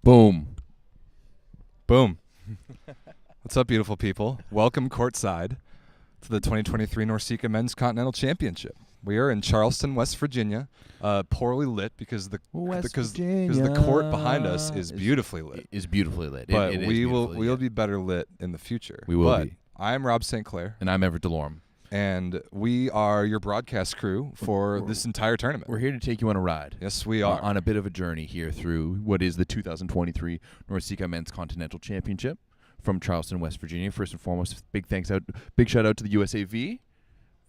Boom. Boom. What's up, beautiful people? Welcome courtside to the 2023 Norceca Men's Continental Championship. We are in Charleston, West Virginia, poorly lit because the court behind us is beautifully lit. Is beautifully lit. But It we'll be better lit in the future. We will be. I'm Rob St. Clair. And I'm Everett Delorme. And we are your broadcast crew for this entire tournament. We're here to take you on a ride. Yes, we are. On a bit of a journey here through what is the 2023 Norceca Men's Continental Championship from Charleston, West Virginia. First and foremost, big shout out to the USAV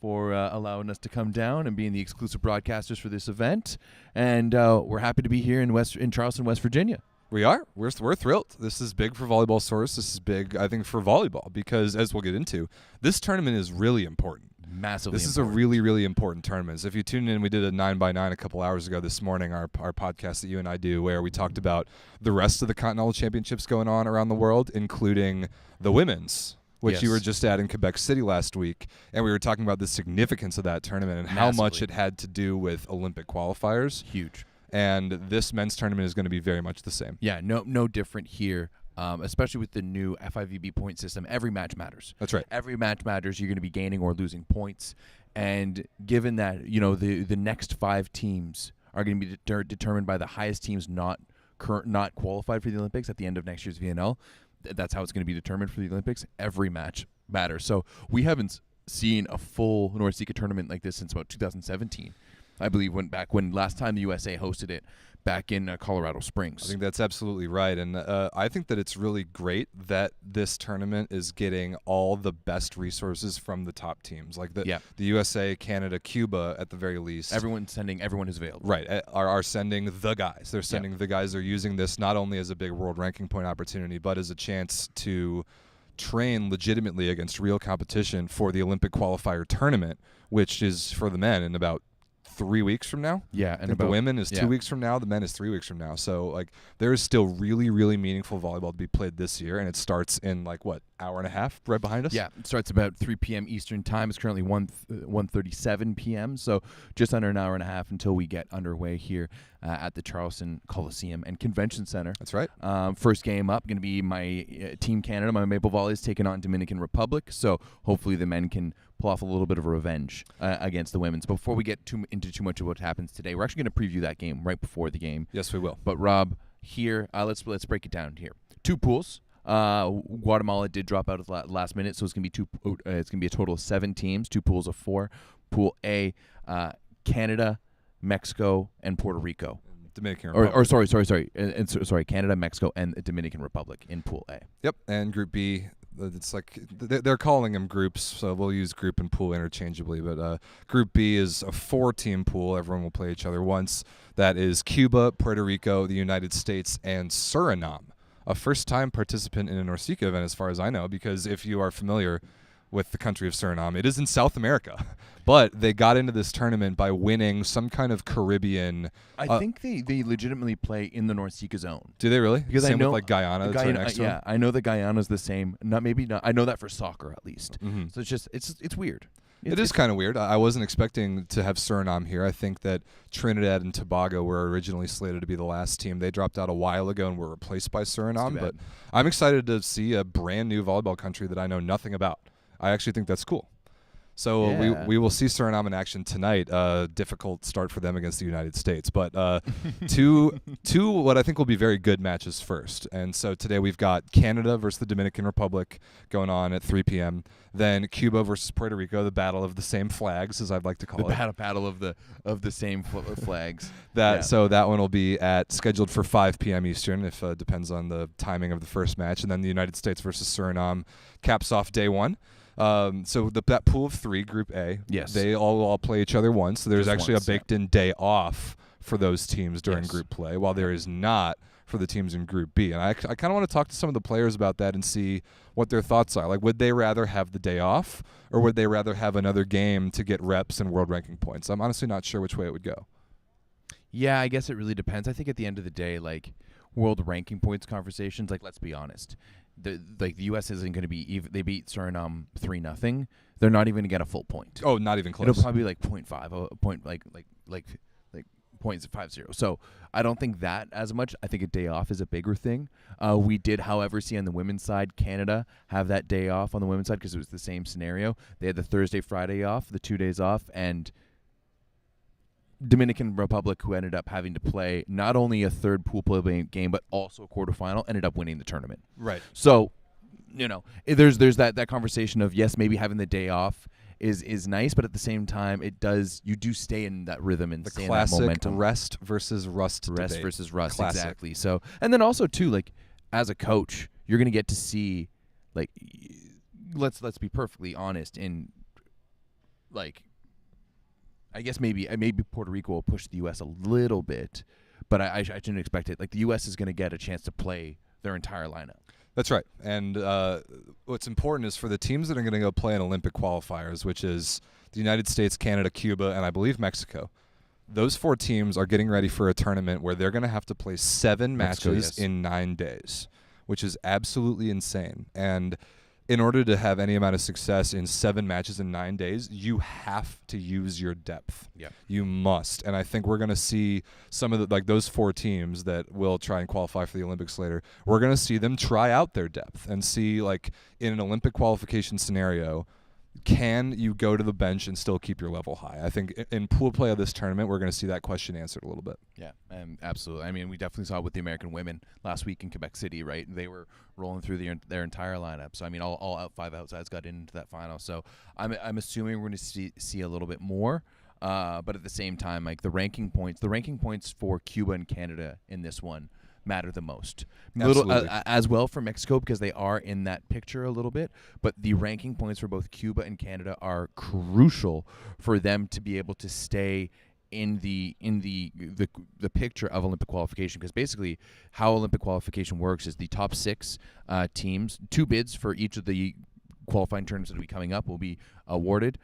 for allowing us to come down and being the exclusive broadcasters for this event. And we're happy to be here in Charleston, West Virginia. We are. We're thrilled. This is big for Volleyball Source. This is big, I think, for volleyball because, as we'll get into, this tournament is really important. Massively This important. is a really, really important tournament. So if you tuned in, we did a 9x9 a couple hours ago this morning, our podcast that you and I do, where we talked about the rest of the Continental Championships going on around the world, including the women's, which you were just at in Quebec City last week. And we were talking about the significance of that tournament and how much it had to do with Olympic qualifiers. Huge. And this men's tournament is going to be very much the same. Yeah, no different here. Especially with the new FIVB point system, every match matters. That's right. Every match matters. You're going to be gaining or losing points. And given that, the next 5 teams are going to be determined by the highest teams not qualified for the Olympics at the end of next year's VNL, that's how it's going to be determined for the Olympics. Every match matters. So we haven't seen a full Norceca tournament like this since about 2017. I believe when last time the USA hosted it back in Colorado Springs. I think that's absolutely right. And I think that it's really great that this tournament is getting all the best resources from the top teams. Like the USA, Canada, Cuba at the very least. Everyone who's available. Right. Are sending the guys. They're sending the guys. They're using this not only as a big world ranking point opportunity, but as a chance to train legitimately against real competition for the Olympic qualifier tournament, which is for the men in about 3 weeks from now. Yeah, and the women is 2 weeks from now. The men is 3 weeks from now. So there is still really, really meaningful volleyball to be played this year, and it starts in hour and a half right behind us. Yeah, it starts about 3 p.m. Eastern time. It's currently 1:37 p.m. So just under an hour and a half until we get underway here at the Charleston Coliseum and Convention Center. That's right. First game up going to be my Team Canada, my Maple Volleys, taking on Dominican Republic. So hopefully the men can pull off a little bit of a revenge against the women's. Before we get into too much of what happens today, we're actually going to preview that game right before the game. Yes, we will. But Rob, here, let's break it down here. 2 pools. Guatemala did drop out at the last minute, so it's gonna be a total of 7 teams. 2 pools of 4. Pool A, Canada, Mexico, and Puerto Rico. Dominican Republic. Sorry, Canada, Mexico, and the Dominican Republic in Pool A. Yep, and Group B. It's they're calling them groups, so we'll use group and pool interchangeably. But Group B is a 4-team pool. Everyone will play each other once. That is Cuba, Puerto Rico, the United States, and Suriname. A first-time participant in a Norceca event, as far as I know, because if you are familiar with the country of Suriname, it is in South America. But they got into this tournament by winning some kind of Caribbean. I think they legitimately play in the Norceca zone. Do they really? Because same I know with Guyana. That's right next to them? I know that Guyana's the same. Not. I know that for soccer at least. Mm-hmm. So it's weird. It is kind of weird. I wasn't expecting to have Suriname here. I think that Trinidad and Tobago were originally slated to be the last team. They dropped out a while ago and were replaced by Suriname. But I'm excited to see a brand new volleyball country that I know nothing about. I actually think that's cool. So we will see Suriname in action tonight. Difficult start for them against the United States. But two what I think will be very good matches first. And so today we've got Canada versus the Dominican Republic going on at 3 p.m. Then Cuba versus Puerto Rico, the battle of the same flags, as I'd like to call it. The battle of the same flags. So that one will be scheduled for 5 p.m. Eastern, if depends on the timing of the first match. And then the United States versus Suriname caps off day 1. So that pool of 3, Group A, they all play each other once. So there's actually a baked-in day off for those teams during group play, while there is not for the teams in Group B. And I kind of want to talk to some of the players about that and see what their thoughts are. Would they rather have the day off, or would they rather have another game to get reps and world ranking points? I'm honestly not sure which way it would go. Yeah, I guess it really depends. I think at the end of the day, world ranking points conversations, let's be honest. The U.S. isn't going to be they beat Suriname 3-0. They're not even going to get a full point. Oh, not even close. It'll probably be 0.5, a point 0.50. So I don't think that as much. I think a day off is a bigger thing. We did, however, see on the women's side, Canada have that day off on the women's side because it was the same scenario. They had the Thursday, Friday off, the 2 days off, and Dominican Republic, who ended up having to play not only a third pool play game but also a quarterfinal, ended up winning the tournament. Right. So, there's that conversation of, yes, maybe having the day off is nice, but at the same time, you do stay in that rhythm and stay in that momentum. The rest versus rust Rest versus rust, Classic. exactly. So, and then also too, like as a coach, you're gonna get to see, like, let's be perfectly honest. In like, I guess maybe Puerto Rico will push the U.S. a little bit, but I shouldn't expect it. Like the U.S. is gonna get a chance to play their entire lineup. That's right. And what's important is for the teams that are going to go play in Olympic qualifiers, which is the United States, Canada, Cuba, and I believe Mexico. Those 4 teams are getting ready for a tournament where they're going to have to play 7 matches in 9 days, which is absolutely insane. And in order to have any amount of success in 7 matches in 9 days, you have to use your depth. Yeah. You must. And I think we're going to see some of those 4 teams that will try and qualify for the Olympics later. We're going to see them try out their depth and see, like, in an Olympic qualification scenario, can you go to the bench and still keep your level high? I think in pool play of this tournament, we're going to see that question answered a little bit. Yeah, absolutely. I mean, we definitely saw it with the American women last week in Quebec City, right? They were rolling through their entire lineup. So, I mean, all 5 outsides got into that final. So, I'm assuming we're going to see a little bit more. But at the same time, like the ranking points for Cuba and Canada in this one matter the most. As well for Mexico, because they are in that picture a little bit, but the ranking points for both Cuba and Canada are crucial for them to be able to stay in the picture of Olympic qualification, because basically how Olympic qualification works is the top 6 teams, 2 bids for each of the qualifying tournaments that will be coming up will be awarded.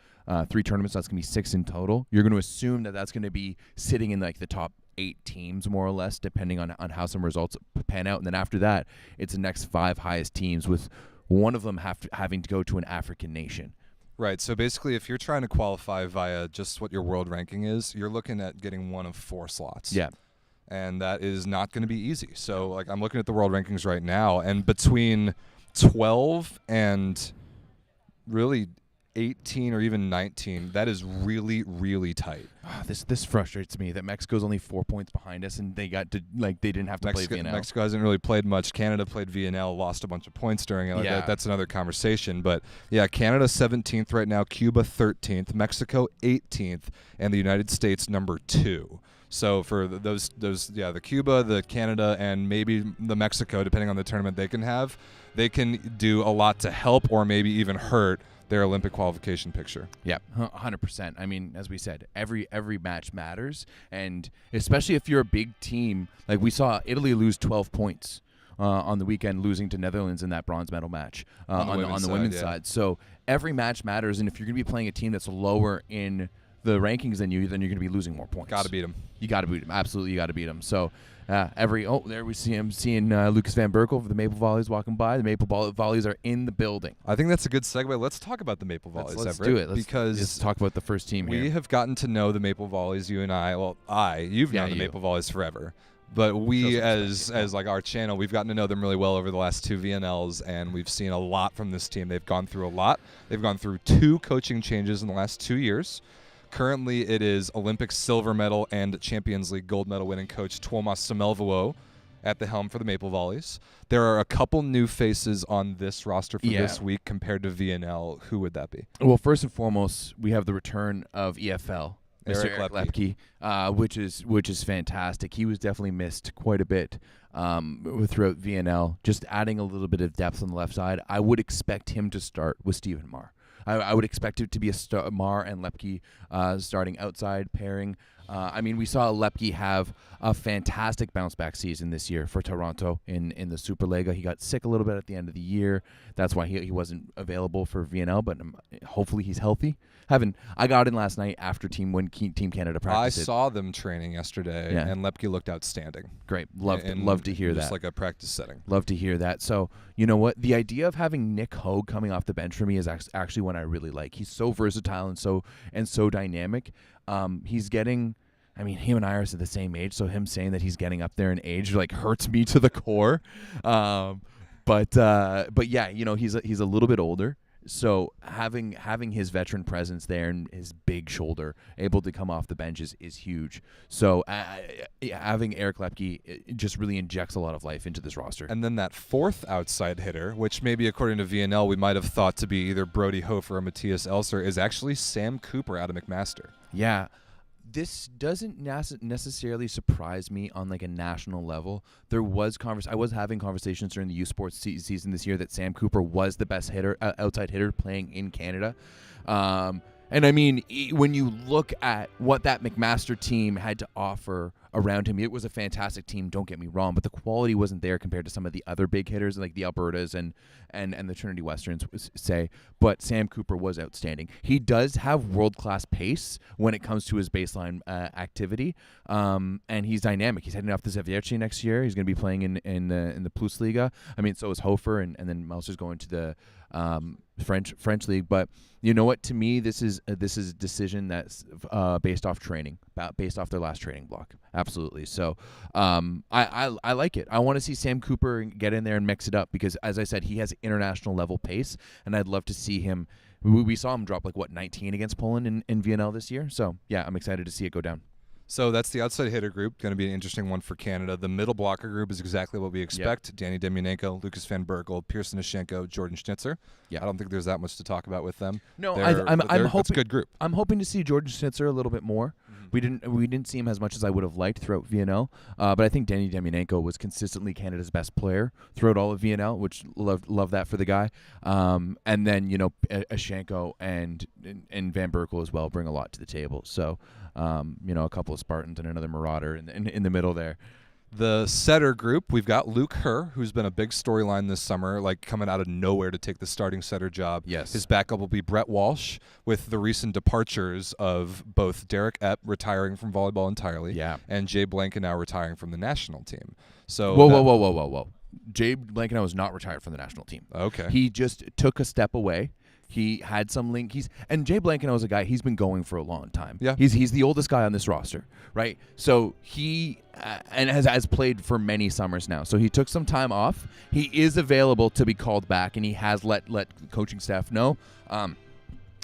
3 tournaments, that's going to be 6 in total. You're going to assume that that's going to be sitting in like the top 8 teams, more or less, depending on how some results pan out. And then after that, it's the next 5 highest teams, with one of them having to go to an African nation. Right. So basically, if you're trying to qualify via just what your world ranking is, you're looking at getting one of 4 slots. Yeah. And that is not going to be easy. So, like, I'm looking at the world rankings right now, and between 12 and really 18 or even 19, that is really, really tight. This frustrates me that Mexico's only 4 points behind us, and they didn't have to play VNL. Mexico hasn't really played much. Canada played VNL, lost a bunch of points during it. Yeah. That's another conversation. But yeah, Canada 17th right now, Cuba 13th, Mexico 18th, and the United States number 2. So for those, the Cuba, the Canada, and maybe the Mexico, depending on the tournament they can have, they can do a lot to help or maybe even hurt their Olympic qualification picture. Yeah, 100%. I mean, as we said, every match matters, and especially if you're a big team. Like we saw Italy lose 12 points on the weekend, losing to Netherlands in that bronze medal match on the women's side. So every match matters, and if you're going to be playing a team that's lower in the rankings than you, then you're going to be losing more points. Got to beat them. You got to beat them. Absolutely, you got to beat them. So there we see him seeing Lucas Van Berkel of the Maple Volleys walking by. The Maple Volleys are in the building. I think that's a good segue. Let's talk about the Maple Volleys. Let's Everett, do it. Let's talk about the first team here. We have gotten to know the Maple Volleys, you and I. Well, you've known the Maple Volleys forever. But we, as like our channel, we've gotten to know them really well over the last 2 VNLs, and we've seen a lot from this team. They've gone through a lot. They've gone through 2 coaching changes in the last 2 years. Currently, it is Olympic silver medal and Champions League gold medal winning coach Tuomas Samelvuo at the helm for the Maple Volleys. There are a couple new faces on this roster for this week compared to VNL. Who would that be? Well, first and foremost, we have the return of EFL, Mr. Eric Lepke, which is fantastic. He was definitely missed quite a bit throughout VNL. Just adding a little bit of depth on the left side. I would expect him to start with Stephen Marr. I would expect it to be a Marr and Lepke starting outside pairing. I mean, we saw Lepke have a fantastic bounce-back season this year for Toronto in the Superliga. He got sick a little bit at the end of the year. That's why he wasn't available for VNL, but hopefully he's healthy. I got in last night after Team Canada practiced. I saw them training yesterday, and Lepke looked outstanding. Great. Love to hear that. Just like a practice setting. Love to hear that. So, you know what? The idea of having Nick Hogue coming off the bench for me is actually one I really like. He's so versatile and so dynamic. He's getting I mean, him and Iris are the same age, so him saying that he's getting up there in age like hurts me to the core. But yeah, he's a little bit older, so having his veteran presence there and his big shoulder able to come off the bench is huge. So having Eric Lepke, it just really injects a lot of life into this roster. And then that fourth outside hitter, which maybe according to VNL we might have thought to be either Brody Hofer or Matthias Elser, is actually Sam Cooper out of McMaster. Yeah. This doesn't necessarily surprise me on like a national level. There was I was having conversations during the U Sports season this year that Sam Cooper was the best hitter, outside hitter playing in Canada. And I mean, when you look at what that McMaster team had to offer around him, it was a fantastic team, don't get me wrong, but the quality wasn't there compared to some of the other big hitters like the Albertas and the Trinity Westerns, say. But Sam Cooper was outstanding. He does have world-class pace when it comes to his baseline activity, and he's dynamic. He's heading off to Zavierci next year. He's going to be playing in the Plus Liga. I mean, so is Hofer, and then Mouser's going to the French league. But you know what? To me, this is a decision that's based off training, based off their last training block. Absolutely. So I like it. I want to see Sam Cooper get in there and mix it up because, as I said, he has international level pace, and I'd love to see him. We saw him drop 19 against Poland in VNL this year. So yeah, I'm excited to see it go down. So that's the outside hitter group, going to be an interesting one for Canada. The middle blocker group is exactly what we expect. Yep. Danny Demyanenko, Lucas Van Berkel, Pearson Nishenko, Jordan Schnitzer. Yeah, I don't think there's that much to talk about with them. No, I'm hoping it's a good group. I'm hoping to see Jordan Schnitzer a little bit more. Mm-hmm. We didn't see him as much as I would have liked throughout VNL, but I think Danny Demyanenko was consistently Canada's best player throughout all of VNL, which love that for the guy. And then Ashenko and Van Berkel as well bring a lot to the table. So. A couple of Spartans and another Marauder in the middle there. The setter group, we've got Luke Herr, who's been a big storyline this summer, coming out of nowhere to take the starting setter job. Yes. His backup will be Brett Walsh, with the recent departures of both Derek Epp retiring from volleyball entirely, and Jay Blankenau retiring from the national team. So whoa. Jay Blankenau is not retired from the national team. Okay. He just took a step away. He had some link. And Jay Blankenau is a guy. He's been going for a long time. Yeah. He's the oldest guy on this roster, right? So he and has played for many summers now. So he took some time off. He is available to be called back, and he has let coaching staff know.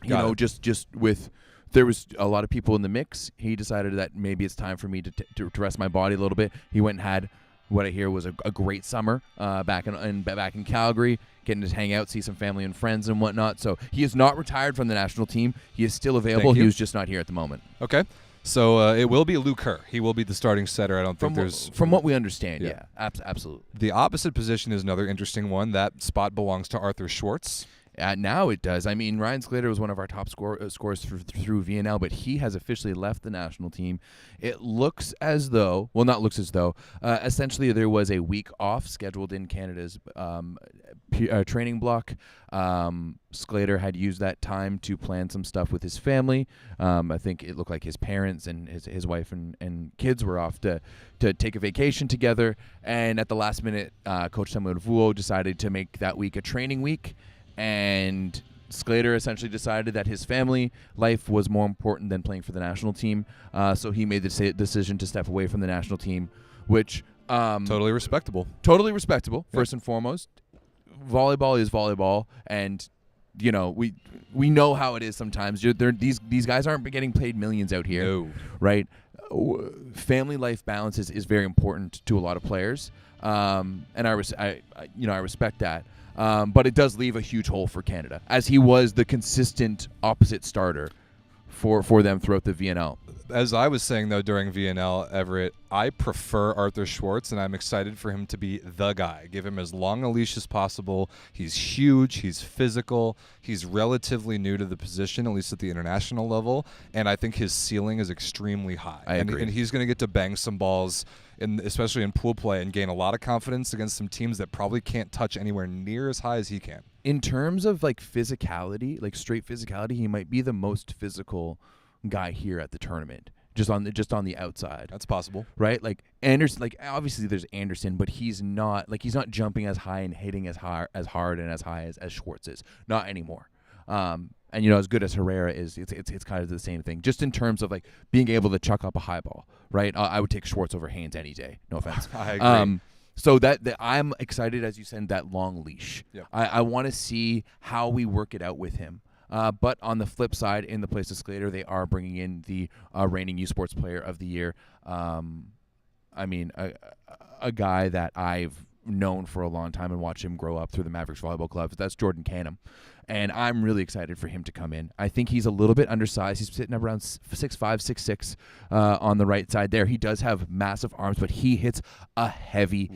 Just with there was a lot of people in the mix. He decided that maybe it's time for me to rest my body a little bit. He went and had what I hear was a great summer back in Calgary, getting to hang out, see some family and friends and whatnot. So he is not retired from the national team. He is still available. He was just not here at the moment. Okay. So it will be Luke Herr. He will be the starting setter. I don't think From what we understand, yeah absolutely. The opposite position is another interesting one. That spot belongs to Arthur Schwartz. Now it does. I mean, Ryan Sclater was one of our top scorers through VNL, but he has officially left the national team. It looks as though, essentially there was a week off scheduled in Canada's training block. Sclater had used that time to plan some stuff with his family. I think it looked like his parents and his wife and kids were off to take a vacation together. And at the last minute, Coach Samuel Vuo decided to make that week a training week. And Sclater essentially decided that his family life was more important than playing for the national team. So he made the decision to step away from the national team, which totally respectable. Totally respectable. First and foremost, volleyball is volleyball, and we know how it is sometimes. These guys aren't getting paid millions out here, no. Right? Family life balance is very important to a lot of players, and I respect that. But it does leave a huge hole for Canada, as he was the consistent opposite starter for them throughout the VNL. As I was saying, though, during VNL, Everett, I prefer Arthur Schwartz, and I'm excited for him to be the guy. Give him as long a leash as possible. He's huge. He's physical. He's relatively new to the position, at least at the international level, and I think his ceiling is extremely high. I agree. And he's going to get to bang some balls, especially in pool play, and gain a lot of confidence against some teams that probably can't touch anywhere near as high as he can. In terms of physicality, straight physicality, he might be the most physical guy here at the tournament, just on the outside. That's possible, right? Anderson, obviously there's Anderson, but he's not jumping as high and hitting as hard and as high as Schwartz is. Not anymore. And as good as Herrera is, it's kind of the same thing. Just in terms of like being able to chuck up a high ball, right? I would take Schwartz over Haynes any day. No offense. I agree. So that I'm excited, as you said, that long leash. Yep. I want to see how we work it out with him. But on the flip side, in the place of Sclater, they are bringing in the reigning U Sports Player of the Year. I mean, a guy that I've known for a long time and watched him grow up through the Mavericks Volleyball Club. That's Jordan Canham. And I'm really excited for him to come in. I think he's a little bit undersized. He's sitting around 6'5", 6'6", on the right side there. He does have massive arms, but he hits a heavy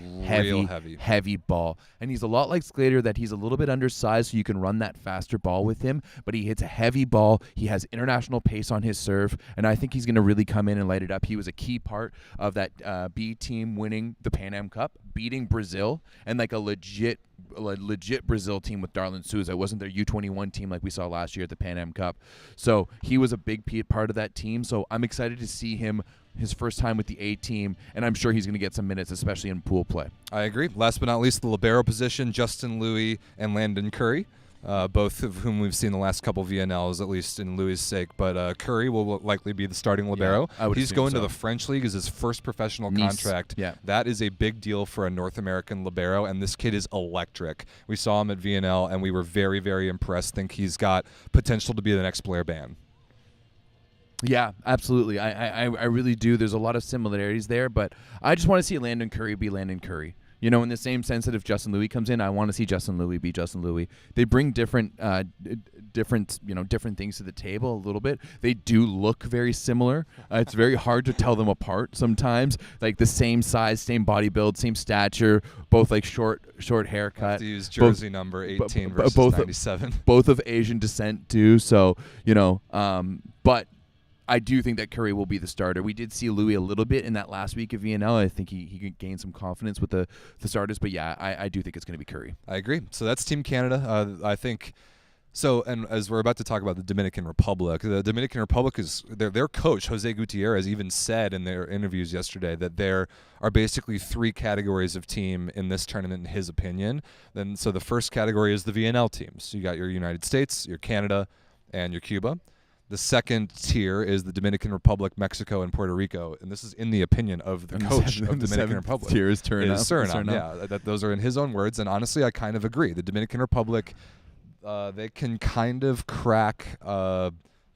ball. And he's a lot like Sclater, that he's a little bit undersized, so you can run that faster ball with him. But he hits a heavy ball. He has international pace on his serve, and I think he's going to really come in and light it up. He was a key part of that B team winning the Pan Am Cup, beating Brazil, and like a legit Brazil team with Darlene Souza. It wasn't their U21 team like we saw last year at the Pan Am Cup. So he was a big part of that team. So I'm excited to see him his first time with the A team, and I'm sure he's going to get some minutes, especially in pool play. I agree. Last but not least, the libero position, Justin Louis and Landon Curry. Both of whom we've seen the last couple VNLs, at least in Louis' sake. But Curry will likely be the starting libero. Yeah, he's going to the French League as his first professional contract. Yeah. That is a big deal for a North American libero, and this kid is electric. We saw him at VNL, and we were very, very impressed. Think he's got potential to be the next Blair Ban. Yeah, absolutely. I really do. There's a lot of similarities there, but I just want to see Landon Curry be Landon Curry. In the same sense that if Justin Louis comes in, I want to see Justin Louis be Justin Louis. They bring different things to the table a little bit. They do look very similar. It's very hard to tell them apart sometimes. Like the same size, same body build, same stature, both like short haircut. Have to use jersey number 18 versus 97. Both of Asian descent too. So but I do think that Curry will be the starter. We did see Louis a little bit in that last week of VNL. I think he could gain some confidence with the starters. But, yeah, I do think it's going to be Curry. I agree. So that's Team Canada. I think so. And as we're about to talk about the Dominican Republic is their coach, Jose Gutierrez, even said in their interviews yesterday that there are basically 3 categories of team in this tournament, in his opinion. So the first category is the VNL teams. You got your United States, your Canada, and your Cuba. The second tier is the Dominican Republic, Mexico, and Puerto Rico, and this is in the opinion of the coach of the Dominican Republic. Tier is Suriname. Yeah, those are in his own words, and honestly, I kind of agree. The Dominican Republic, they can kind of crack.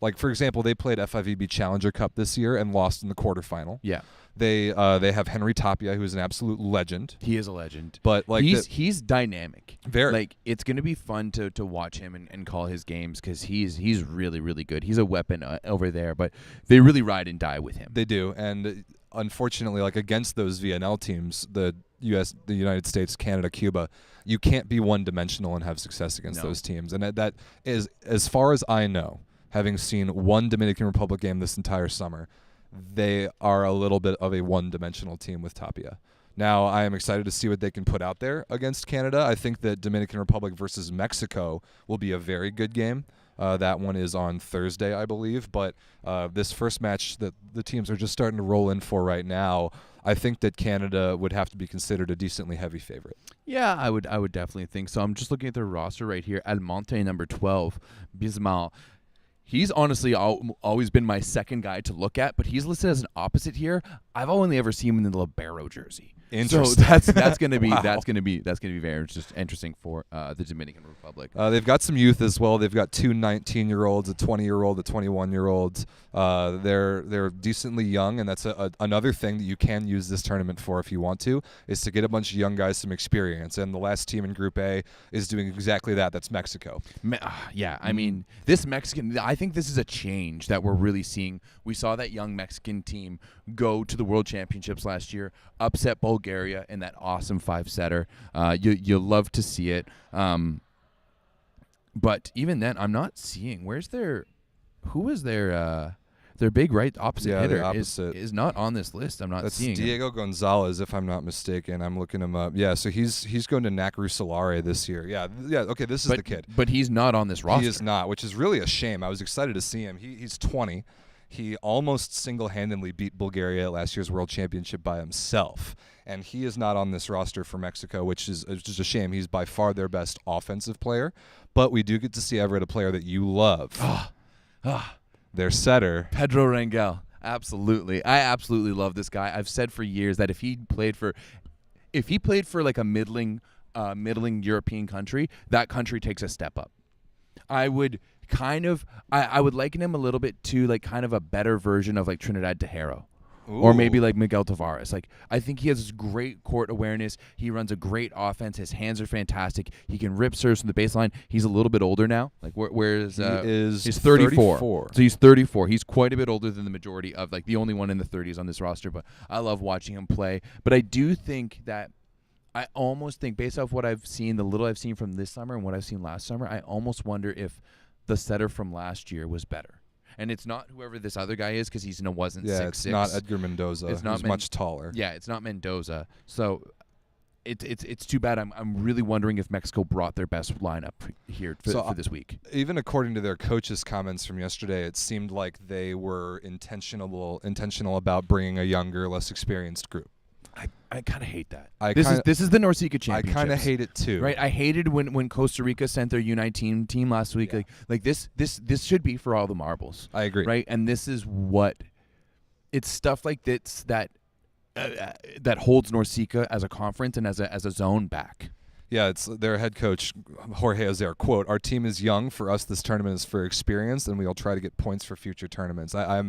Like for example, they played FIVB Challenger Cup this year and lost in the quarterfinal. Yeah. They have Henry Tapia, who is an absolute legend. He is a legend. But like he's dynamic. Very. Like it's going to be fun to watch him and call his games because he's really, really good. He's a weapon over there, but they really ride and die with him. They do. And unfortunately, like against those VNL teams, the United States, Canada, Cuba, you can't be one-dimensional and have success against those teams. And that is, as far as I know, having seen one Dominican Republic game this entire summer, they are a little bit of a one-dimensional team with Tapia. Now, I am excited to see what they can put out there against Canada. I think that Dominican Republic versus Mexico will be a very good game. That one is on Thursday, I believe. But this first match that the teams are just starting to roll in for right now, I think that Canada would have to be considered a decently heavy favorite. Yeah, I would definitely think so. I'm just looking at their roster right here. Almonte, number 12, Bismal. He's honestly always been my second guy to look at, but he's listed as an opposite here. I've only ever seen him in the libero jersey. Interesting. So that's going to be Wow. that's going to be very interesting for the Dominican Republic. They've got some youth as well. They've got 2 19-year-olds, a 20-year-old, a 21-year-old. They're decently young, and that's another thing that you can use this tournament for if you want to, is to get a bunch of young guys some experience. And the last team in Group A is doing exactly that. That's Mexico. Yeah, I mean, this Mexican, I think this is a change that we're really seeing. We saw that young Mexican team go to the World Championships last year, upset Bulgaria in that awesome 5-setter. You love to see it. But even then, I'm not seeing who is their big right opposite hitter is not on this list. I'm not seeing. That's Diego Gonzalez, if I'm not mistaken. I'm looking him up. Yeah, so he's going to Nacru Solare this year. Yeah. Okay, this is the kid. But he's not on this roster. He is not, which is really a shame. I was excited to see him. He's 20. He almost single-handedly beat Bulgaria at last year's World Championship by himself. And he is not on this roster for Mexico, which is just a shame. He's by far their best offensive player. But we do get to see Everett, a player that you love. Their setter. Pedro Rangel. Absolutely. I absolutely love this guy. I've said for years that if he played for like a middling European country, that country takes a step up. I would I would liken him a little bit to like kind of a better version of like Trinidad Tejero. Ooh. Or maybe like Miguel Tavares. Like, I think he has this great court awareness. He runs a great offense. His hands are fantastic. He can rip serves from the baseline. He's a little bit older now. Like, he's 34. So he's 34. He's quite a bit older than the majority of, like, the only one in the 30s on this roster. But I love watching him play. But I do think that I almost think, based off what I've seen, the little I've seen from this summer and what I've seen last summer, I almost wonder if the setter from last year was better. And it's not whoever this other guy is because he wasn't 6'6". It's not Edgar Mendoza. It's not much taller. Yeah, it's not Mendoza. So it's too bad. I'm really wondering if Mexico brought their best lineup here for this week. Even according to their coach's comments from yesterday, it seemed like they were intentional about bringing a younger, less experienced group. I kind of hate that. This is the Norceca Championship. I kind of hate it too. Right? I hated when Costa Rica sent their U19 team last week. Yeah. Like this should be for all the marbles. I agree. Right? And this is what it's stuff like this that holds Norceca as a conference and as a zone back. Yeah, it's their head coach, Jorge Azer, quote, "Our team is young. For us, this tournament is for experience, and we'll try to get points for future tournaments." I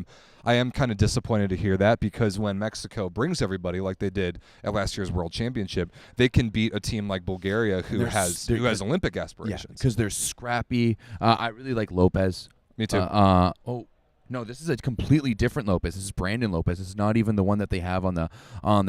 am kind of disappointed to hear that, because when Mexico brings everybody like they did at last year's World Championship, they can beat a team like Bulgaria who has Olympic aspirations. Because they're scrappy. I really like Lopez. Me too. No, this is a completely different Lopez. This is Brandon Lopez. This is not even the one that they have on the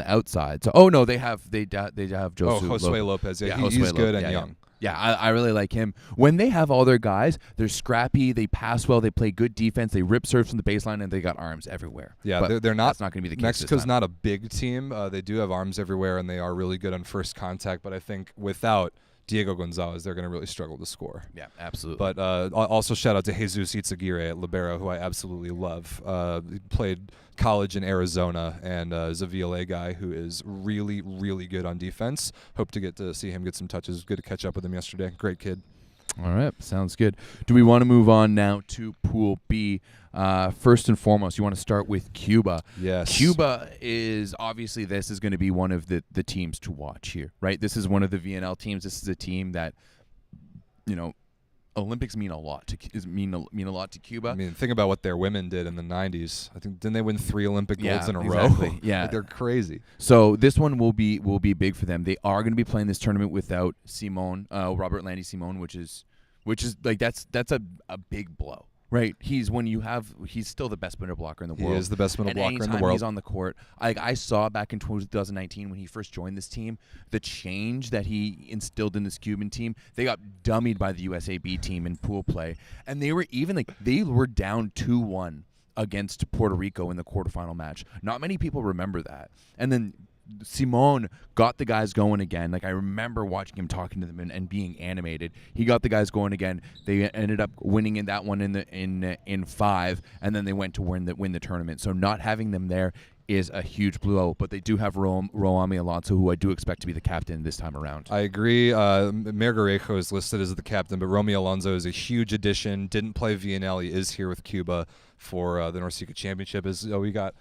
outside. So, they have Josue Lopez. Yeah, he's Josue good and young. Yeah, I really like him. When they have all their guys, they're scrappy. They pass well. They play good defense. They rip serves from the baseline, and they got arms everywhere. Yeah, but they're not. That's not going to be the case. Mexico's not a big team. They do have arms everywhere, and they are really good on first contact. But I think without Diego Gonzalez, they're going to really struggle to score. Yeah, absolutely. But also shout out to Jesus Izaguirre at libero, who I absolutely love. He played college in Arizona and is a VLA guy who is really, really good on defense. Hope to get to see him get some touches. Good to catch up with him yesterday. Great kid. All right, sounds good. Do we want to move on now to Pool B? First and foremost, you want to start with Cuba. Yes. Cuba is obviously, this is going to be one of the teams to watch here, right? This is one of the VNL teams. This is a team that, Olympics mean a lot to Cuba. I mean, think about what their women did in the 90s. I think, didn't they win 3 Olympic golds in a exactly. row? Yeah, they're crazy. So this one will be big for them. They are going to be playing this tournament without Robert Landy Simon, which is like that's a big blow. Right, he's still the best middle blocker in the world. He is the best middle blocker in the world. He's on the court. I saw back in 2019 when he first joined this team, the change that he instilled in this Cuban team. They got dummied by the USAB team in pool play, and they were down 2-1 against Puerto Rico in the quarterfinal match. Not many people remember that, and then Simon got the guys going again. Like, I remember watching him talking to them and being animated. He got the guys going again. They ended up winning in that one in 5, and then they went to win the tournament. So not having them there is a huge blow, but they do have Roami Alonso, who I do expect to be the captain this time around. I agree. Mergarejo is listed as the captain, but Romy Alonso is a huge addition. Didn't play VNL. He is here with Cuba for the Norceca Championship. We got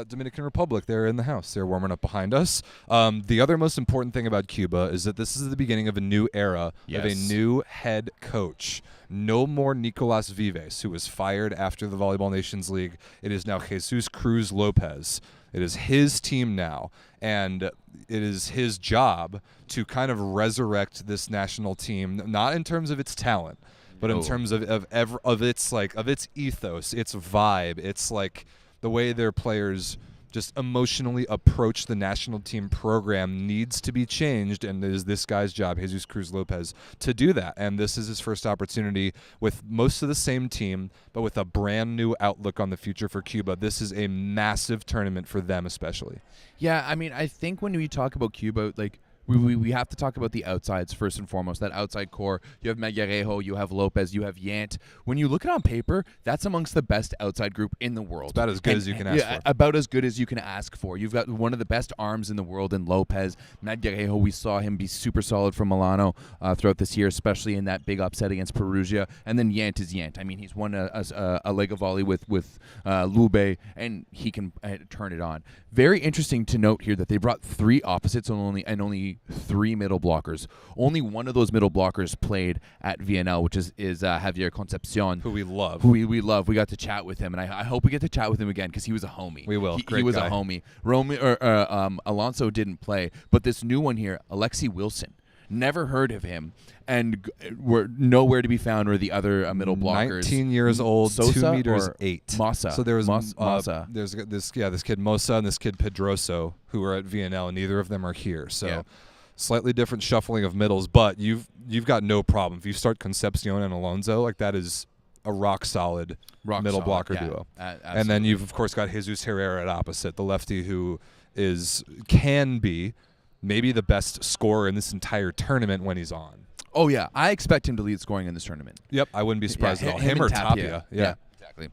Dominican Republic there in the house. They're warming up behind us. The other most important thing about Cuba is that this is the beginning of a new era of a new head coach. No more Nicolas Vives, who was fired after the Volleyball Nations League. It is now Jesus Cruz Lopez. It is his team now, and it is his job to kind of resurrect this national team, not in terms of its talent, but in terms of its ethos, its vibe. It's like the way their players just emotionally approach the national team program needs to be changed, and it is this guy's job, Jesus Cruz Lopez, to do that. And this is his first opportunity with most of the same team, but with a brand new outlook on the future for Cuba. This is a massive tournament for them especially. Yeah, I mean, I think when we talk about Cuba, like, we have to talk about the outsides first and foremost. That outside core. You have Magarejo, you have Lopez, you have Yant. When you look at it on paper, that's amongst the best outside group in the world. It's about as good as you can ask for. About as good as you can ask for. You've got one of the best arms in the world in Lopez. Magarejo, we saw him be super solid for Milano throughout this year, especially in that big upset against Perugia. And then Yant is Yant. I mean, he's won a leg of volley with Lube, and he can turn it on. Very interesting to note here that they brought 3 opposites and only 3 middle blockers. Only one of those middle blockers played at VNL, which is Javier Concepcion, who we love. We love. We got to chat with him, and I hope we get to chat with him again because he was a homie. We will. He was guy. a homie. Alonso didn't play, but this new one here, Alexi Wilson. Never heard of him, and were nowhere to be found were the other middle blockers. 19 years old, Sosa 2 meters 8. Massa. So there was Massa. There's this kid Mosa and this kid Pedroso who are at VNL, and neither of them are here. So slightly different shuffling of middles, but you've got no problem if you start Concepcion and Alonso, like that is a rock solid middle blocker duo. And then you've of course got Jesus Herrera at opposite, the lefty who can be maybe the best scorer in this entire tournament when he's on. Oh, yeah. I expect him to lead scoring in this tournament. Yep. I wouldn't be surprised at all. Him or Tapia. Yeah. Exactly.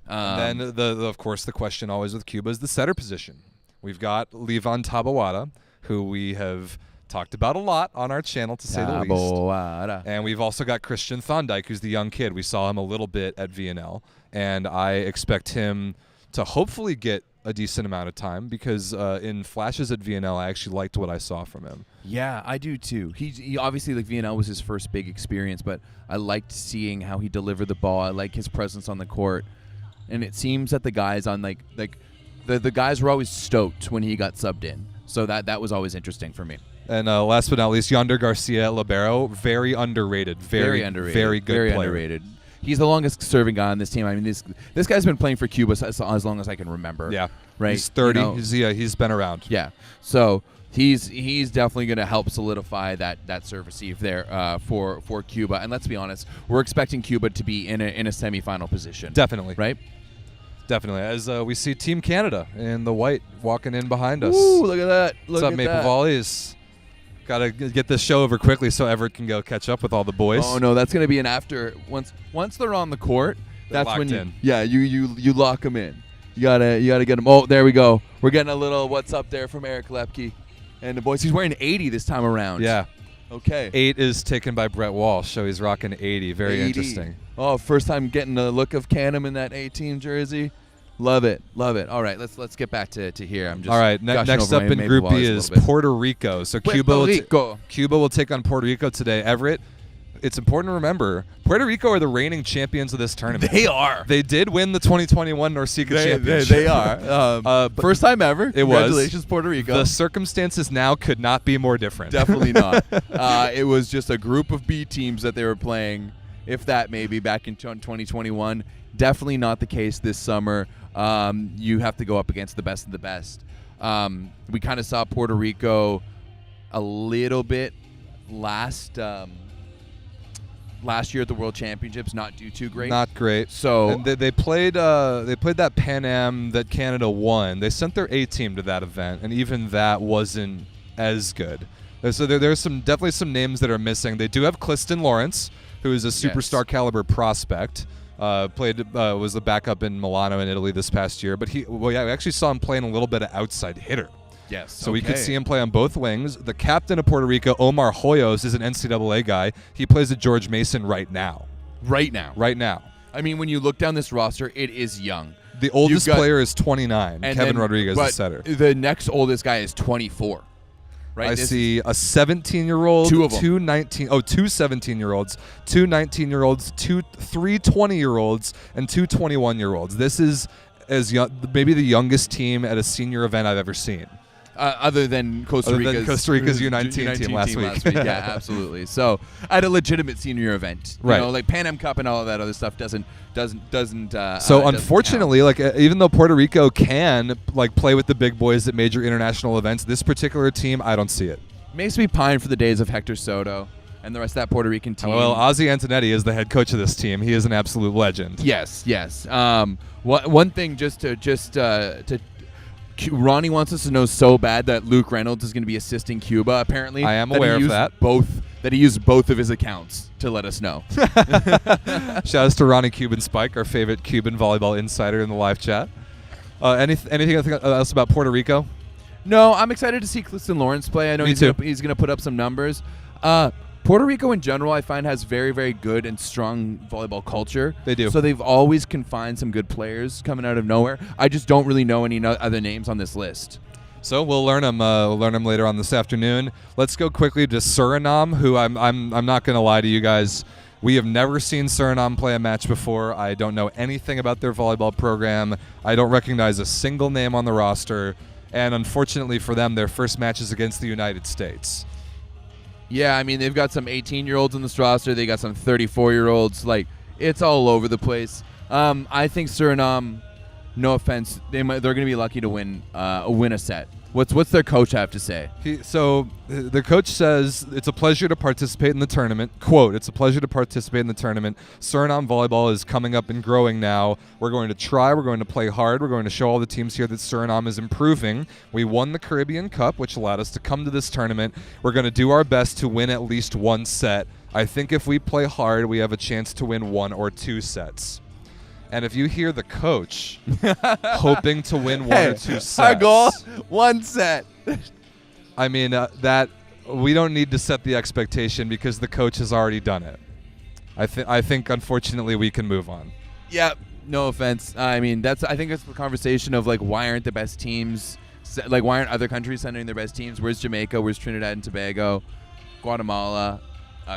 And then, of course, the question always with Cuba is the setter position. We've got Livan Taboada, who we have talked about a lot on our channel, to say the least. And we've also got Christian Thondike, who's the young kid. We saw him a little bit at VNL, and I expect him to hopefully get a decent amount of time because in flashes at VNL, I actually liked what I saw from him. Yeah, I do too. He obviously, like, VNL was his first big experience, but I liked seeing how he delivered the ball. I like his presence on the court, and it seems that the guys on the guys were always stoked when he got subbed in. So that was always interesting for me. And last but not least, Yonder Garcia at libero, very underrated, very underrated, very good very player. Underrated. He's the longest serving guy on this team. I mean, this guy's been playing for Cuba as long as I can remember. Yeah, right. He's 30. You know? He's been around. Yeah, so he's definitely going to help solidify that serve receive there for Cuba. And let's be honest, we're expecting Cuba to be in a semifinal position. Definitely, right? Definitely. As we see Team Canada in the white walking in behind us. Ooh, look at that! What's up, Maple Volleys? Got to get this show over quickly so Everett can go catch up with all the boys. Oh no, that's going to be an after. Once they're on the court, they're that's when in. you lock them in. You gotta get them. Oh, there we go. We're getting a little what's up there from Eric Lepke and the boys. He's wearing 80 this time around. Yeah. Okay. 8 is taken by Brett Walsh, so he's rocking 80. Very 80. Interesting. Oh, first time getting a look of Canham in that 18 jersey. Love it. All right, let's get back to here. I'm just all right. Next up in Group B is Puerto Rico. So Cuba will take on Puerto Rico today. Everett, it's important to remember Puerto Rico are the reigning champions of this tournament. They are. They did win the 2021 Norceca championship. They are. First time ever. Congratulations, Puerto Rico. The circumstances now could not be more different. Definitely not. It was just a group of B teams that they were playing, if that maybe back in 2021. Definitely not the case this summer. You have to go up against the best of the best. We kind of saw Puerto Rico a little bit last year at the World Championships, not do too great. Not great. So and they played that Pan Am that Canada won. They sent their A team to that event, and even that wasn't as good. So there's definitely some names that are missing. They do have Cliston Lawrence, who is a superstar caliber prospect. Was the backup in Milano in Italy this past year, but we actually saw him playing a little bit of outside hitter. Yes. So we could see him play on both wings. The captain of Puerto Rico, Omar Hoyos, is an NCAA guy. He plays at George Mason right now. Right now. I mean, when you look down this roster, it is young. The oldest player is 29, Kevin Rodriguez, the setter. The next oldest guy is 24. Right? I see a 17-year-old, two 17-year-olds, 2 19-year-olds, 3 20-year-olds, and 2 21-year-olds. This is as young, maybe the youngest team at a senior event I've ever seen. Other than Costa Rica's U19 team last week. Yeah, absolutely. So at a legitimate senior event, right? You know, like Pan Am Cup and all of that other stuff doesn't. So unfortunately, even though Puerto Rico can play with the big boys at major international events, this particular team, I don't see it. Makes me pine for the days of Hector Soto and the rest of that Puerto Rican team. Well, Ozzie Antonetti is the head coach of this team. He is an absolute legend. Yes. One thing just to Ronnie wants us to know so bad that Luke Reynolds is going to be assisting Cuba. Apparently, I am aware of that. That he used both of his accounts to let us know. Shout outs to Ronnie Cuban Spike, our favorite Cuban volleyball insider in the live chat. Anything else about Puerto Rico? No, I'm excited to see Clifton Lawrence play. I know he's going to put up some numbers. Puerto Rico in general, I find, has very, very good and strong volleyball culture. They do. So they've always can find some good players coming out of nowhere. I just don't really know any other names on this list. So we'll learn them. Later on this afternoon. Let's go quickly to Suriname, who I'm not going to lie to you guys. We have never seen Suriname play a match before. I don't know anything about their volleyball program. I don't recognize a single name on the roster. And unfortunately for them, their first match is against the United States. Yeah, I mean, they've got some 18-year-olds in this roster. They got some 34-year-olds. Like, it's all over the place. I think Suriname, no offense, they're going to be lucky to win a set. What's their coach have to say? The coach says it's a pleasure to participate in the tournament. Quote, it's a pleasure to participate in the tournament. Suriname volleyball is coming up and growing now. We're going to try. We're going to play hard. We're going to show all the teams here that Suriname is improving. We won the Caribbean Cup, which allowed us to come to this tournament. We're going to do our best to win at least one set. I think if we play hard, we have a chance to win 1 or 2 sets. And if you hear the coach hoping to win 1 or 2 sets, our goal, 1 set. I mean, that we don't need to set the expectation because the coach has already done it. I think unfortunately we can move on. Yeah, no offense. I mean, I think that's the conversation of like, why aren't the best teams, like why aren't other countries sending their best teams? Where's Jamaica? Where's Trinidad and Tobago? Guatemala?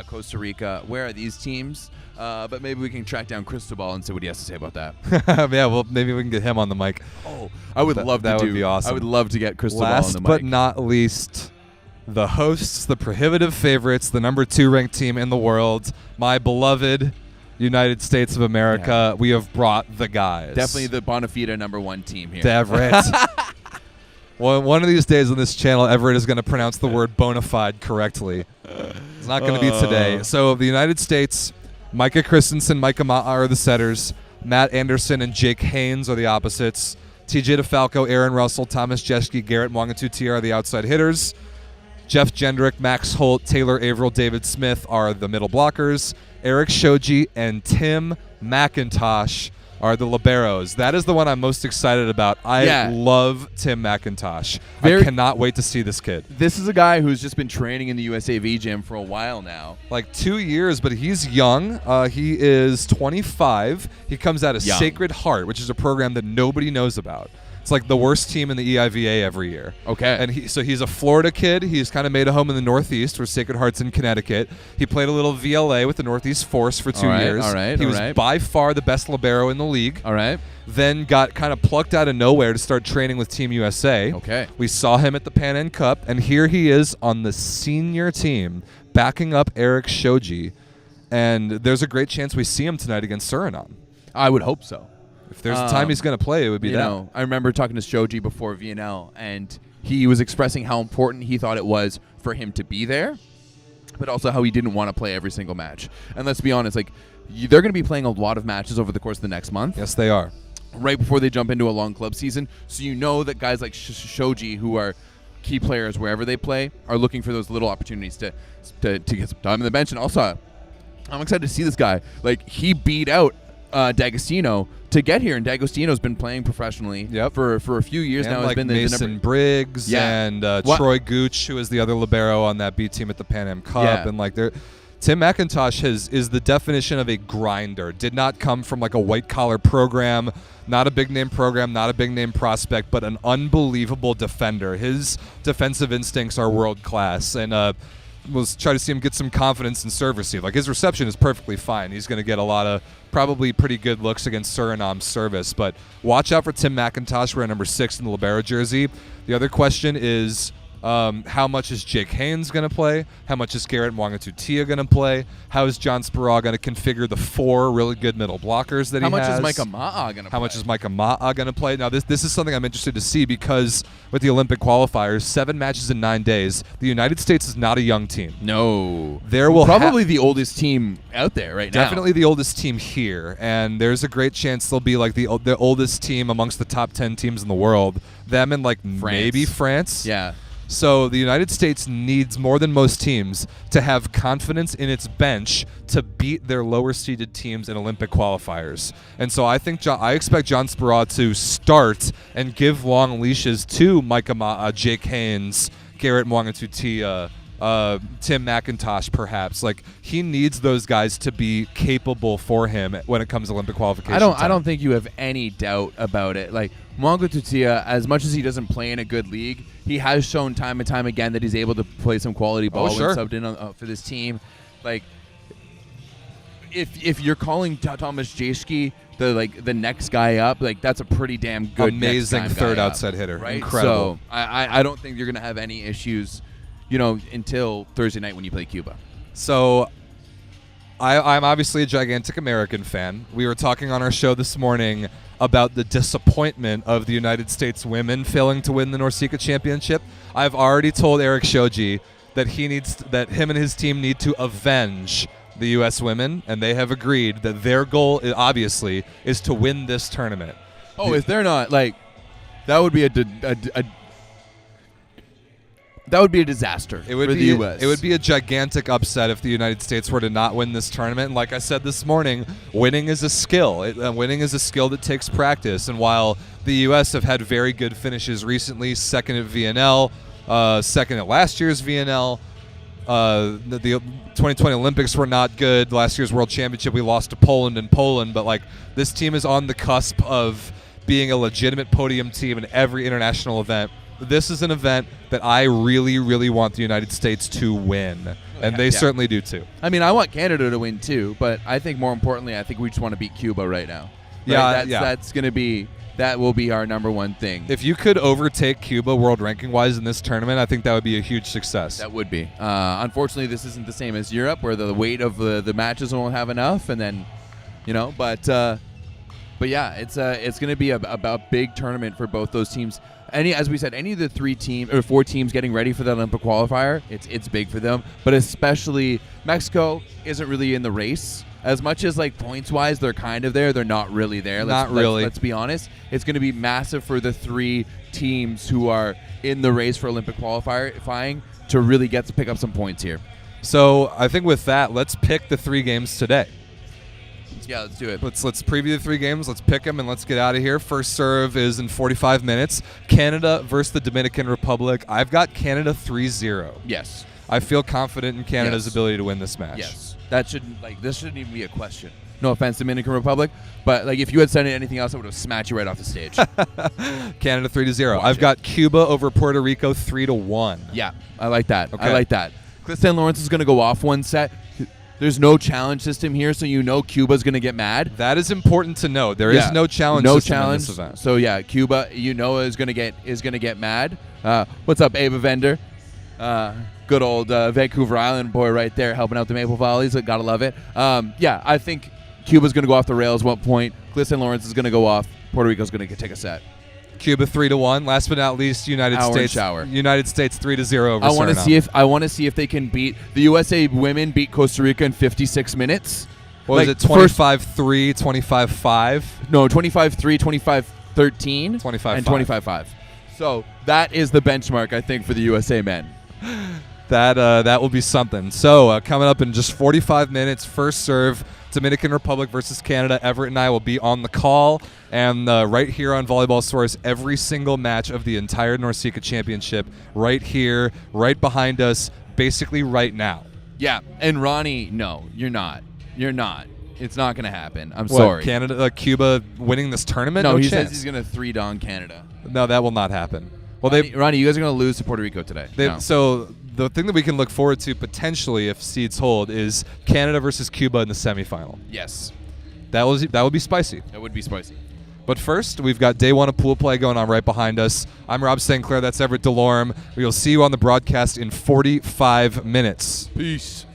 Costa Rica? Where are these teams? But maybe we can track down Cristobal and see what he has to say about that. Yeah, well, maybe we can get him on the mic. Oh, I would love to. That would be awesome. I would love to get Cristobal on the mic. Last but not least, the hosts, the prohibitive favorites, the number 2 ranked team in the world, my beloved United States of America. Yeah. We have brought the guys. Definitely the Bonafide number 1 team here. Everett. Well, one of these days on this channel, Everett is going to pronounce the word bona fide correctly. It's not going to be today. So the United States, Micah Christensen, Micah Ma'a are the setters. Matt Anderson and Jake Haynes are the opposites. TJ DeFalco, Aaron Russell, Thomas Jeschke, Garrett Mwangatuti are the outside hitters. Jeff Jendrick, Max Holt, Taylor Averill, David Smith are the middle blockers. Eric Shoji and Tim McIntosh are the liberos. That is the one I'm most excited about. I love Tim McIntosh. I cannot wait to see this kid. This is a guy who's just been training in the USAV gym for a while now. Like 2 years, but he's young. He is 25. He comes out of Sacred Heart, which is a program that nobody knows about. It's like the worst team in the EIVA every year. Okay. And he's a Florida kid. He's kind of made a home in the Northeast, where Sacred Heart's in Connecticut. He played a little VLA with the Northeast Force for 2 years. All right. He was by far the best libero in the league. All right. Then got kind of plucked out of nowhere to start training with Team USA. Okay. We saw him at the Pan Am Cup, and here he is on the senior team, backing up Eric Shoji. And there's a great chance we see him tonight against Suriname. I would hope so. If there's a time he's going to play, it would be that. Know, I remember talking to Shoji before VNL, and he was expressing how important he thought it was for him to be there, but also how he didn't want to play every single match. And let's be honest, like they're going to be playing a lot of matches over the course of the next month. Yes, they are. Right before they jump into a long club season. So you know that guys like Shoji, who are key players wherever they play, are looking for those little opportunities to get some time on the bench. And also, I'm excited to see this guy. Like, he beat out D'Agostino to get here, and D'Agostino's been playing professionally for a few years now. Like has been Mason Briggs and Troy Gooch, who is the other libero on that B team at the Pan Am Cup, and like Tim McIntosh is the definition of a grinder. Did not come from like a white collar program, not a big name program, not a big name prospect, but an unbelievable defender. His defensive instincts are world class, and we'll try to see him get some confidence in serve receive. Like, his reception is perfectly fine. He's going to get a lot of probably pretty good looks against Suriname's service. But watch out for Tim McIntosh wearing number 6 in the libero jersey. The other question is, How much is Jake Haynes going to play? How much is Garrett Mwangatutia going to play? How is John Speraw going to configure the 4 really good middle blockers that he has? How much is Micah Ma'a going to play? How much is Micah Ma'a going to play? Now, this is something I'm interested to see because with the Olympic qualifiers, 7 matches in 9 days, the United States is not a young team. No. There will probably the oldest team out there right now. Definitely the oldest team here, and there's a great chance they'll be like the oldest team amongst the top 10 teams in the world. Them and like maybe France. Yeah. So the United States needs more than most teams to have confidence in its bench to beat their lower-seeded teams in Olympic qualifiers. And so I expect John Speraw to start and give long leashes to Micah Ma'a, Jake Haynes, Garrett Mwangatutia, Tim McIntosh, perhaps. Like, he needs those guys to be capable for him when it comes to Olympic qualification. I don't think you have any doubt about it. Like, Mwangatutia, as much as he doesn't play in a good league, he has shown time and time again that he's able to play some quality ball when subbed in for this team. Like, if you're calling Thomas Jaschke the next guy up, like, that's a pretty damn good, amazing third outside hitter, right? Incredible. So I don't think you're gonna have any issues, until Thursday night when you play Cuba. So I'm obviously a gigantic American fan. We were talking on our show this morning about the disappointment of the United States women failing to win the Norceca championship. I've already told Eric Shoji that him and his team need to avenge the U.S. women, and they have agreed that their goal, obviously, is to win this tournament. Oh, if they're not, like, that would be a disaster for the U.S. It would be a gigantic upset if the United States were to not win this tournament. And like I said this morning, winning is a skill. Winning is a skill that takes practice. And while the U.S. have had very good finishes recently, second at VNL, second at last year's VNL, the 2020 Olympics were not good. Last year's World Championship, we lost to Poland in Poland. But like, this team is on the cusp of being a legitimate podium team in every international event. This is an event that I really, really want the United States to win, and they certainly do too. I mean, I want Canada to win too, but I think more importantly, I think we just want to beat Cuba right now. Right? That will be our number one thing. If you could overtake Cuba world ranking wise in this tournament, I think that would be a huge success. That would be. Unfortunately, this isn't the same as Europe, where the weight of the matches won't have enough, and then, but yeah, it's going to be a big tournament for both those teams. As we said, any of the 4 teams getting ready for the Olympic qualifier, it's big for them. But especially Mexico isn't really in the race as much as, like, points wise they're kind of there. They're not really there. Let's be honest. It's going to be massive for the 3 teams who are in the race for Olympic qualifying to really get to pick up some points here. So I think with that, let's pick the 3 games today. Yeah, let's do it. Let's preview the 3 games. Let's pick them and let's get out of here. First serve is in 45 minutes. Canada versus the Dominican Republic. I've got Canada 3-0. Yes. I feel confident in Canada's ability to win this match. Yes. This shouldn't even be a question. No offense, Dominican Republic, but like, if you had said anything else, I would have smacked you right off the stage. Canada 3-0. I've got Cuba over Puerto Rico 3-1. Yeah, I like that. Okay. I like that. Clifton Lawrence is going to go off one set. There's no challenge system here, so Cuba's going to get mad. That is important to know. There is no challenge system in this event. So yeah, Cuba, is going to get mad. What's up, Ava Vender? Good old Vancouver Island boy right there, helping out the Maple Volleys. Gotta love it. I think Cuba's going to go off the rails at one point. Clifton Lawrence is going to go off. Puerto Rico's going to take a set. Cuba 3-1. Last but not least, United States 3-0 over Suriname. I want to see if they can beat the USA women beat Costa Rica in 56 minutes. What was it? 25-3, 25-5? No, 25-3, 25-13, 25-5. and 25-5. So that is the benchmark, I think, for the USA men. That will be something. So coming up in just 45 minutes, first serve, Dominican Republic versus Canada. Everett and I will be on the call, and right here on Volleyball Source, every single match of the entire Norceca Championship, right here, right behind us, basically right now. Yeah, and Ronnie, no, you're not. You're not. It's not going to happen. I'm sorry. Cuba winning this tournament? No, he chance. says he's going to 3-down Canada. No, that will not happen. Well, Ronnie, you guys are going to lose to Puerto Rico today. So the thing that we can look forward to potentially, if seeds hold, is Canada versus Cuba in the semifinal. Yes. That would be spicy. That would be spicy. But first, we've got day one of pool play going on right behind us. I'm Rob St. Clair. That's Everett Delorme. We'll see you on the broadcast in 45 minutes. Peace.